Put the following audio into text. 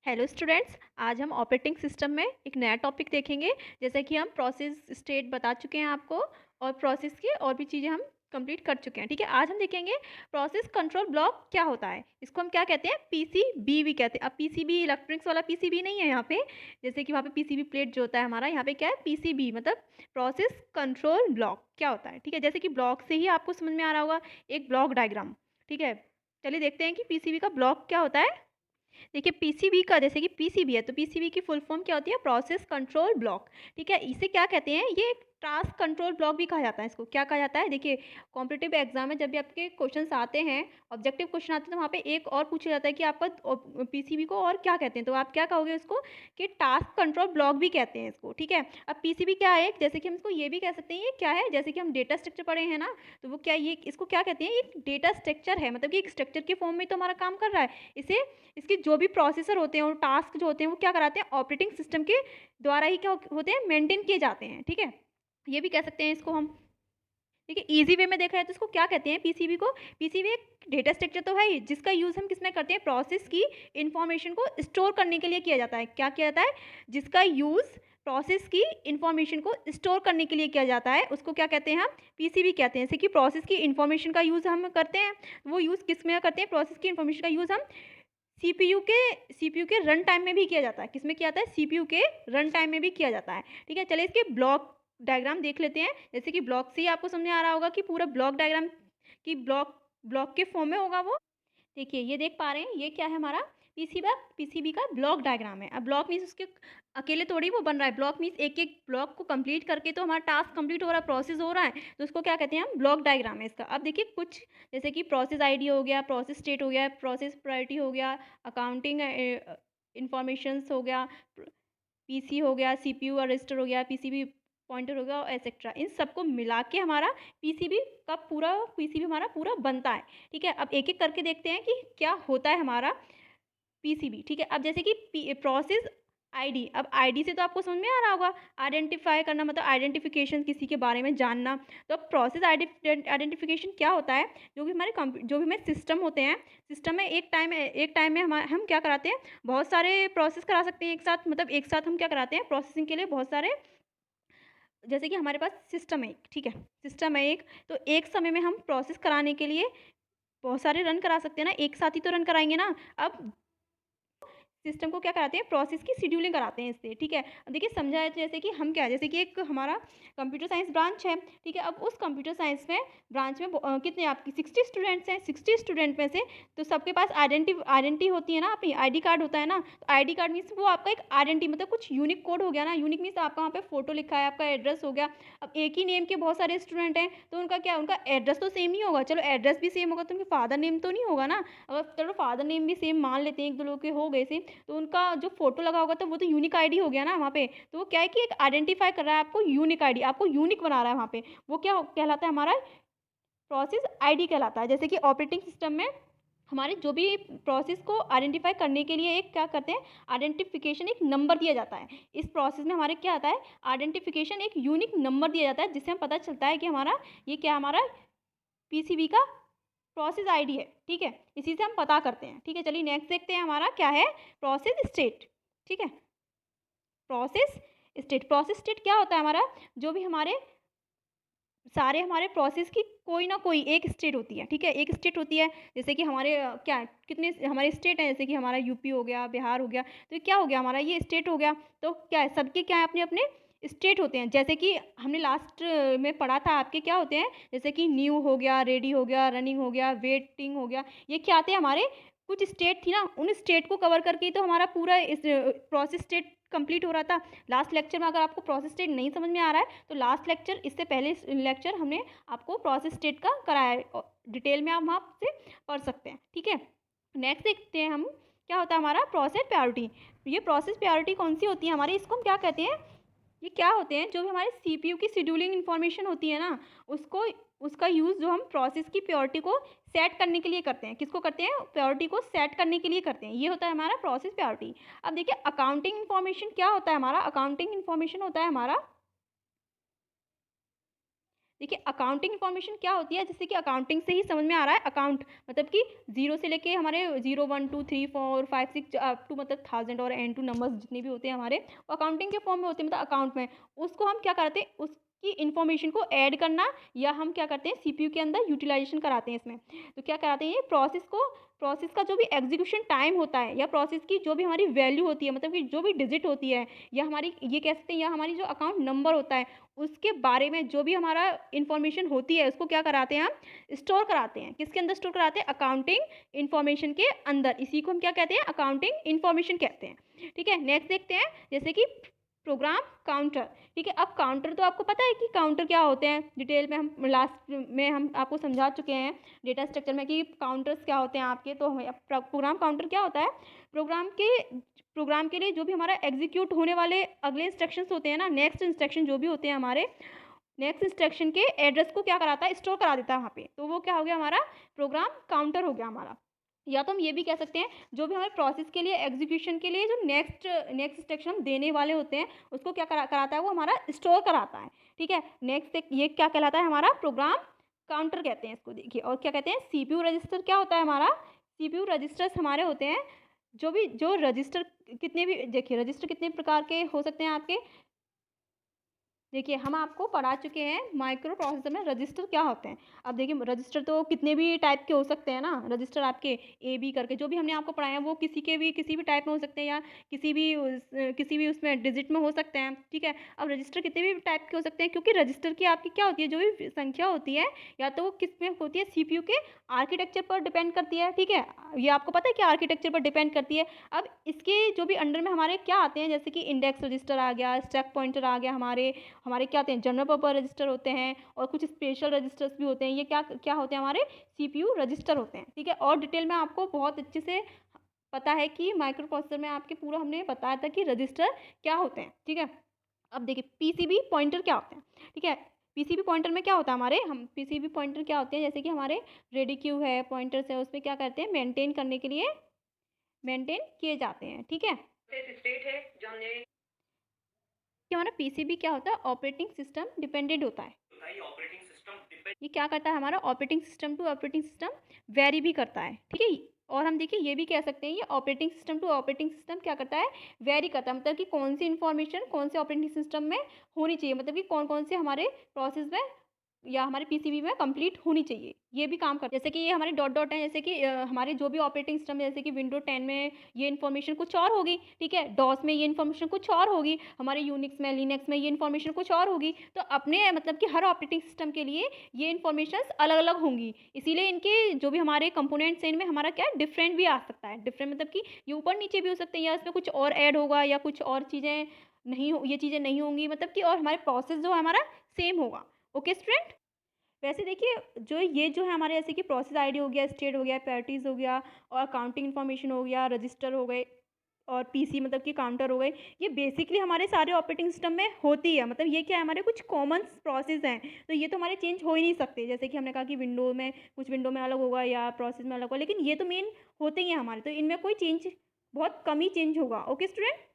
Hello students, आज हम operating system में एक नया टॉपिक देखेंगे। जैसे कि हम प्रोसेस स्टेट बता चुके हैं आपको, और प्रोसेस की और भी चीज़ें हम कंप्लीट कर चुके हैं। ठीक है, आज हम देखेंगे प्रोसेस कंट्रोल ब्लॉक क्या होता है। इसको हम क्या कहते हैं? पीसीबी भी कहते हैं। अब पीसीबी इलेक्ट्रॉनिक्स वाला पीसीबी नहीं है यहाँ पे, जैसे कि वहाँ पे पीसीबी प्लेट जो होता है हमारा, यहाँ पे क्या है? पीसीबी मतलब प्रोसेस कंट्रोल ब्लॉक क्या होता है। ठीक है, जैसे कि ब्लॉक से ही आपको समझ में आ रहा होगा, एक ब्लॉक डायग्राम। ठीक है, चलिए देखते हैं कि पीसीबी का ब्लॉक क्या होता है। देखिए पीसीबी का, जैसे कि पीसीबी है तो पीसीबी की फुल फॉर्म क्या होती है? Process control block. ठीक है, इसे क्या कहते हैं? ये टास्क कंट्रोल ब्लॉक भी कहा जाता है। इसको क्या कहा जाता है? देखिए कॉम्पिटिटिव एग्जाम में जब भी आपके क्वेश्चंस आते हैं, ऑब्जेक्टिव क्वेश्चन आते हैं, तो वहाँ पे एक और पूछा जाता है कि आपका पीसीबी को और क्या कहते हैं, तो आप क्या कहोगे उसको? कि टास्क कंट्रोल ब्लॉक भी कहते हैं इसको। ठीक है, अब पीसीबी क्या है? जैसे कि हम इसको ये भी कह सकते हैं, ये क्या है? जैसे कि हम डेटा स्ट्रक्चर पढ़े हैं ना, तो वो क्या, ये इसको क्या कहते हैं? एक डेटा स्ट्रक्चर है, मतलब कि एक स्ट्रक्चर के फॉर्म में तो हमारा काम कर रहा है। इसे, इसके जो भी प्रोसेसर होते हैं और टास्क जो होते हैं वो क्या कराते हैं? ऑपरेटिंग सिस्टम के द्वारा ही क्या होते हैं? मेंटेन किए जाते हैं। ठीक है, ये भी कह सकते हैं इसको हम। ठीक है, इजी वे में देखा है तो इसको क्या कहते हैं? पीसीबी को, पीसीबी एक डेटा स्ट्रक्चर तो है ही, जिसका यूज हम किसमें करते हैं? प्रोसेस की इंफॉर्मेशन को स्टोर करने के लिए किया जाता है। क्या किया जाता है? जिसका यूज प्रोसेस की इंफॉर्मेशन को स्टोर करने के लिए किया जाता है, उसको क्या कहते हैं? हम पीसीबी कहते हैं। जैसे कि प्रोसेस की इंफॉर्मेशन का यूज हम करते हैं, वो यूज किस में करते हैं? प्रोसेस की इंफॉर्मेशन का यूज हम सीपीयू के रन टाइम में भी किया जाता है। किसमें किया जाता है? सीपीयू के रन टाइम में भी किया जाता है। ठीक है, चलिए इसके ब्लॉक डायग्राम देख लेते हैं। जैसे कि ब्लॉक से ही आपको समझ में आ रहा होगा कि पूरा ब्लॉक डायग्राम की ब्लॉक ब्लॉक के फॉर्म में होगा वो। देखिए ये देख पा रहे हैं, ये क्या है हमारा? पीसीबी का ब्लॉक डायग्राम है। अब ब्लॉक मीन्स उसके अकेले थोड़ी वो बन रहा है, ब्लॉक मीन्स एक एक ब्लॉक को कंप्लीट करके तो हमारा टास्क कंप्लीट हो रहा है, प्रोसेस हो रहा है, तो उसको क्या कहते हैं? हम ब्लॉक डायग्राम है इसका। अब देखिए कुछ, जैसे कि प्रोसेस आईडी हो गया, प्रोसेस स्टेट हो गया, प्रोसेस प्रायोरिटी हो गया, अकाउंटिंग इंफॉर्मेशंस हो गया, पीसी हो गया, सीपीयू और रजिस्टर हो गया, पीसीबी पॉइंटर हो गया, एटसेट्रा। इन सबको मिला के हमारा पीसीबी हमारा पूरा बनता है। ठीक है, अब एक एक करके देखते हैं कि क्या होता है हमारा पीसीबी। ठीक है, अब जैसे कि प्रोसेस आईडी, अब आईडी से तो आपको समझ में आ रहा होगा, आइडेंटिफाई करना मतलब आइडेंटिफिकेशन, किसी के बारे में जानना। तो अब प्रोसेस आइडेंटिफिकेशन क्या होता है? जो भी हमारे सिस्टम होते हैं, सिस्टम में एक टाइम में हम क्या कराते हैं? बहुत सारे प्रोसेस करा सकते हैं एक साथ, मतलब एक साथ हम क्या कराते हैं? प्रोसेसिंग के लिए बहुत सारे, जैसे कि हमारे पास सिस्टम है एक, ठीक है, सिस्टम है एक, तो एक समय में हम प्रोसेस कराने के लिए बहुत सारे रन करा सकते हैं ना, एक साथ ही तो रन कराएंगे ना। अब सिस्टम को क्या कराते हैं? प्रोसेस की शेड्यूलिंग कराते हैं इससे। ठीक है, अब देखिए समझा है, जैसे कि हम क्या, जैसे कि एक हमारा कंप्यूटर साइंस ब्रांच है। ठीक है, अब उस कंप्यूटर साइंस में ब्रांच में कितने आपकी 60 स्टूडेंट्स हैं। 60 स्टूडेंट में से तो सबके पास आइडेंटिटी होती है ना, अपनी आईडी कार्ड होता है ना। तो आईडी कार्ड मीन्स वो आपका एक आइडेंटिटी, मतलब कुछ यूनिक कोड हो गया ना। यूनिक मीन्स आपका वहाँ पे फोटो लिखा है, आपका एड्रेस हो गया। अब एक ही नेम के बहुत सारे स्टूडेंट हैं, तो उनका क्या, उनका एड्रेस तो सेम नहीं होगा। चलो एड्रेस भी सेम होगा तो उनके फादर नेम तो नहीं होगा ना। अगर चलो फादर नेम भी सेम मान लेते हैं, एक दो लोग के हो गए सेम, तो उनका जो फोटो लगा होगा तो वो तो यूनिक आईडी हो गया ना वहाँ पे। तो वो क्या है कि एक आइडेंटिफाई कर रहा है आपको, यूनिक आईडी, आपको यूनिक बना रहा है वहाँ पे। वो क्या कहलाता है? हमारा प्रोसेस आईडी कहलाता है। जैसे कि ऑपरेटिंग सिस्टम में हमारे जो भी प्रोसेस को आइडेंटिफाई करने के लिए एक क्या करते हैं? आइडेंटिफिकेशन, एक नंबर दिया जाता है। इस प्रोसेस में हमारे क्या आता है? आइडेंटिफिकेशन, एक यूनिक नंबर दिया जाता है, जिससे हम पता चलता है कि हमारा ये क्या, हमारा पीसीबी का प्रोसेस आईडी है। ठीक है, इसी से हम पता करते हैं। ठीक है, चलिए नेक्स्ट देखते हैं हमारा क्या है? Process state. ठीक है, प्रोसेस स्टेट क्या होता है? हमारा जो भी हमारे प्रोसेस की कोई ना कोई एक स्टेट होती है। ठीक है, एक स्टेट होती है, जैसे कि हमारे क्या है, कितने हमारे स्टेट हैं, जैसे कि हमारा यूपी हो गया, बिहार हो गया, तो ये क्या हो गया? हमारा ये स्टेट हो गया। तो क्या है, सबके क्या है, अपने अपने स्टेट होते हैं। जैसे कि हमने लास्ट में पढ़ा था, आपके क्या होते हैं? जैसे कि न्यू हो गया, रेडी हो गया, रनिंग हो गया, वेटिंग हो गया, ये क्या आते हैं? हमारे कुछ स्टेट थी ना, उन स्टेट को कवर करके ही तो हमारा पूरा इस प्रोसेस स्टेट कंप्लीट हो रहा था। लास्ट लेक्चर में अगर आपको प्रोसेस स्टेट नहीं समझ में आ रहा है, तो लास्ट लेक्चर, इससे पहले लेक्चर हमने आपको प्रोसेस स्टेट का कराया है, डिटेल में आप वहाँ से पढ़ सकते हैं। ठीक है, नेक्स्ट देखते हैं हम क्या होता है हमारा प्रोसेस प्रायोरिटी। ये प्रोसेस प्रायोरिटी कौन सी होती है हमारी? इसको हम क्या कहते हैं? ये क्या होते हैं? जो भी हमारे सीपीयू की शेड्यूलिंग इन्फॉर्मेशन होती है ना, उसको उसका यूज़ जो हम प्रोसेस की प्रायोरिटी को सेट करने के लिए करते हैं। किसको करते हैं? प्रायोरिटी को सेट करने के लिए करते हैं। ये होता है हमारा प्रोसेस प्रायोरिटी। अब देखिए अकाउंटिंग इन्फॉर्मेशन क्या होता है हमारा? अकाउंटिंग इन्फॉर्मेशन होता है हमारा देखिए अकाउंटिंग इन्फॉर्मेशन क्या होती है, जैसे कि अकाउंटिंग से ही समझ में आ रहा है अकाउंट मतलब कि 0 से लेके हमारे 0 1 2 3 4 5 6 अप टू मतलब 1000 और एंड टू नंबर्स जितने भी होते हैं हमारे, वो अकाउंटिंग के फॉर्म में होते हैं, मतलब अकाउंट में। उसको हम क्या करते हैं, उसकी इन्फॉर्मेशन को ऐड करना, या हम क्या करते हैं सीपीयू के अंदर यूटिलाइजेशन कराते हैं इसमें। तो क्या कराते हैं, ये प्रोसेस का जो भी एग्जीक्यूशन टाइम होता है, या प्रोसेस की जो भी हमारी वैल्यू होती है, मतलब कि जो भी डिजिट होती है, या हमारी ये कह सकते हैं, या हमारी जो अकाउंट नंबर होता है, उसके बारे में जो भी हमारा इन्फॉर्मेशन होती है, उसको क्या कराते हैं हम, स्टोर कराते हैं। किसके अंदर स्टोर कराते हैं, अकाउंटिंग इन्फॉर्मेशन के अंदर। इसी को हम क्या कहते हैं, अकाउंटिंग इन्फॉर्मेशन कहते हैं। ठीक है, नेक्स्ट देखते हैं, जैसे कि प्रोग्राम काउंटर। ठीक है, अब काउंटर तो आपको पता है कि काउंटर क्या होते हैं, डिटेल में हम लास्ट में हम आपको समझा चुके हैं डेटा स्ट्रक्चर में कि काउंटर्स क्या होते हैं आपके। तो प्रोग्राम काउंटर क्या होता है, प्रोग्राम के लिए जो भी हमारा एग्जीक्यूट होने वाले अगले इंस्ट्रक्शंस होते हैं ना, नेक्स्ट इंस्ट्रक्शन जो भी होते हैं हमारे, नेक्स्ट इंस्ट्रक्शन के एड्रेस को क्या कराता है, स्टोर करा देता है वहाँ पे। तो वो क्या हो गया, हमारा प्रोग्राम काउंटर हो गया हमारा। या तो हम ये भी कह सकते हैं, जो भी हमारे प्रोसेस के लिए एग्जीक्यूशन के लिए जो नेक्स्ट नेक्स्ट इंस्ट्रक्शन हम देने वाले होते हैं, उसको क्या कराता है, वो हमारा स्टोर कराता है। ठीक है, नेक्स्ट ये क्या कहलाता है, हमारा प्रोग्राम काउंटर कहते हैं इसको। देखिए, और क्या कहते हैं, सीपीयू रजिस्टर क्या होता है हमारा, सीपीयू रजिस्टर्स हमारे होते हैं, जो रजिस्टर कितने भी, देखिए रजिस्टर कितने प्रकार के हो सकते हैं आपके। देखिए, हम आपको पढ़ा चुके हैं माइक्रो प्रोसेसर में रजिस्टर क्या होते हैं। अब देखिए, रजिस्टर तो कितने भी टाइप के हो सकते हैं ना, रजिस्टर आपके ए बी करके जो भी हमने आपको पढ़ाया है, वो किसी भी टाइप में हो सकते हैं, या किसी भी उसमें डिजिट में हो सकते हैं। ठीक है, अब रजिस्टर कितने भी टाइप के हो सकते हैं, क्योंकि रजिस्टर की आपकी क्या होती है, जो भी संख्या होती है, या तो वो किस में होती है, सीपीयू के आर्किटेक्चर पर डिपेंड करती है। ठीक है, ये आपको पता है कि आर्किटेक्चर पर डिपेंड करती है। अब इसके जो भी अंडर में हमारे क्या आते हैं, जैसे कि इंडेक्स रजिस्टर आ गया, स्टैक पॉइंटर आ गया, हमारे क्या आते हैं, जनरल पर्पस रजिस्टर होते हैं, और कुछ स्पेशल रजिस्टर्स भी होते हैं। ये क्या क्या होते हैं, हमारे सीपीयू रजिस्टर होते हैं। ठीक है, और डिटेल में आपको बहुत अच्छे से पता है कि माइक्रो प्रोसेसर में आपके पूरा हमने बताया था कि रजिस्टर क्या होते हैं। ठीक है, अब देखिए पीसीबी पॉइंटर क्या होते हैं। ठीक है, पीसीबी पॉइंटर में क्या होता है, हमारे हम पीसीबी पॉइंटर क्या होते हैं, जैसे कि हमारे रेडी क्यू है, पॉइंटर्स है, उसमें क्या करते हैं, मेंटेन करने के लिए मेंटेन किए जाते हैं। ठीक है, स्टेट है जो हमने कि हमारा पीसीबी क्या होता है, ऑपरेटिंग सिस्टम डिपेंडेंट होता है। ये क्या करता है, हमारा operating system to operating system vary भी करता है। ठीक है, और हम देखिए ये भी कह सकते हैं, ये operating system to operating system क्या करता है, वेरी करता है। मतलब कि कौन सी इन्फॉर्मेशन कौन से ऑपरेटिंग सिस्टम में होनी चाहिए, मतलब कि कौन कौन से हमारे प्रोसेस में या हमारे पीसीबी में कंप्लीट होनी चाहिए, ये भी काम करता है। जैसे कि ये हमारे डॉट डॉट हैं, जैसे कि हमारे जो भी ऑपरेटिंग सिस्टम है, जैसे कि विंडो 10 में ये इन्फॉर्मेशन कुछ और होगी। ठीक है, डॉस में ये इन्फॉर्मेशन कुछ और होगी, हमारे यूनिक्स में लिनक्स में ये इन्फॉर्मेशन कुछ और होगी। तो अपने मतलब कि हर ऑपरेटिंग सिस्टम के लिए ये इन्फॉर्मेशन अलग अलग होंगी, इसीलिए इनके जो भी हमारे कंपोनेंट्स हैं, इनमें हमारा क्या डिफरेंट भी आ सकता है। डिफरेंट मतलब कि ये ऊपर नीचे भी हो सकते हैं, या इसमें कुछ और ऐड होगा, या कुछ और चीज़ें नहीं हो, ये चीज़ें नहीं होंगी, मतलब कि और हमारे प्रोसेस जो है हमारा सेम होगा। ओके स्टूडेंट, वैसे देखिए जो है हमारे, जैसे कि प्रोसेस आईडी हो गया, स्टेट हो गया, प्रायोरिटीज़ हो गया, और अकाउंटिंग इन्फॉर्मेशन हो गया, रजिस्टर हो गए, और पीसी मतलब कि काउंटर हो गए, ये बेसिकली हमारे सारे ऑपरेटिंग सिस्टम में होती है। मतलब ये क्या है, हमारे कुछ कॉमन प्रोसेस हैं, तो ये तो हमारे चेंज हो ही नहीं सकते। जैसे कि हमने कहा कि विंडो में कुछ विंडो में अलग होगा, या प्रोसेस में अलग होगा, लेकिन ये तो मेन होते ही हैं हमारे, तो इनमें कोई चेंज बहुत कम ही चेंज होगा। Okay student.